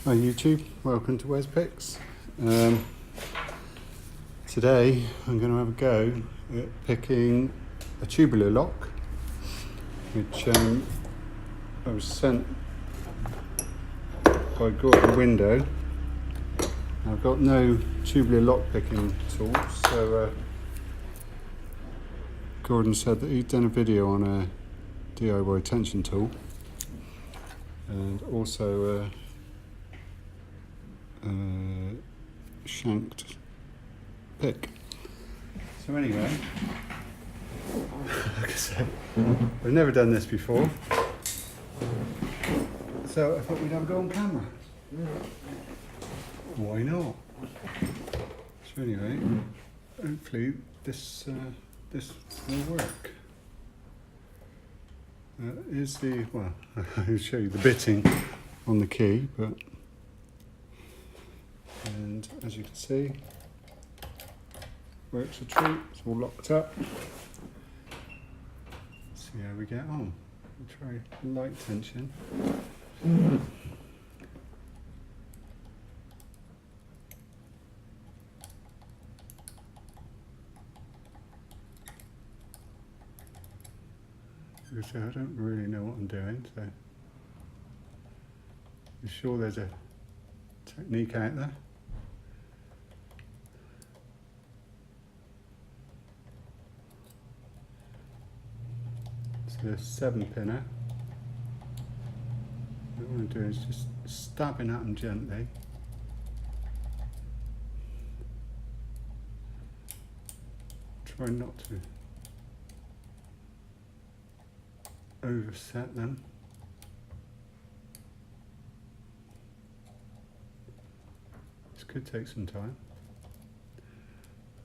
Hi YouTube, welcome to Wes Picks. Today I'm going to have a go at picking a tubular lock, which I was sent by Gordon Window. I've got no tubular lock picking tools, so Gordon said that he'd done a video on a DIY tension tool and also shanked pick. So anyway, like I said, I've never done this before, so I thought we'd have a go on camera. Why not? So anyway, hopefully this will work. Here's well, I'll show you the bitting on the key, and as you can see, works a treat. It's all locked up. See how we get on. We'll try light tension. So I don't really know what I'm doing, so I'm sure there's a technique out there. So a 7-pinner. What I want to do is just stabbing at them gently. Try not to overset them. This could take some time.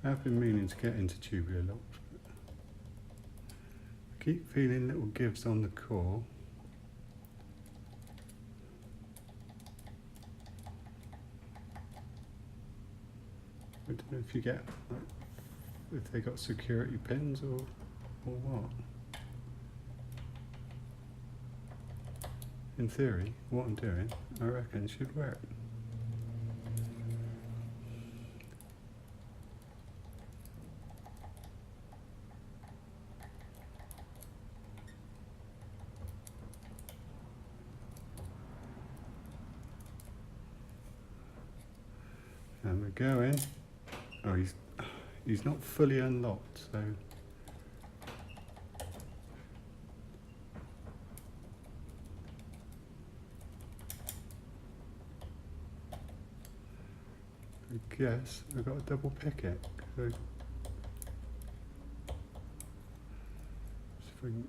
I've been meaning to get into tubular locks, but I keep feeling little gives on the core. I don't know if you get, like, if they got security pins or what. In theory, what I'm doing, I reckon should work. And we're going. Oh, he's not fully unlocked, so I guess I've got to double pick it. So if I can,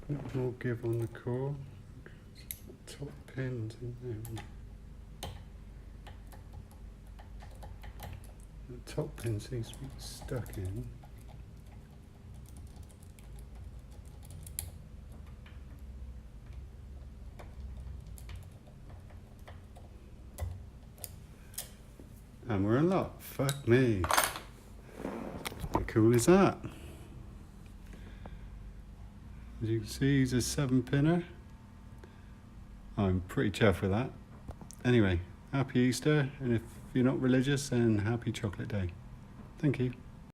put more give on the core. Top pins in there. The top pin seems to be stuck in. And we're unlocked. Fuck me. How cool is that? As you can see, he's a 7-pinner. I'm pretty chuffed with that. Anyway, happy Easter, and if you're not religious, then happy chocolate day. Thank you.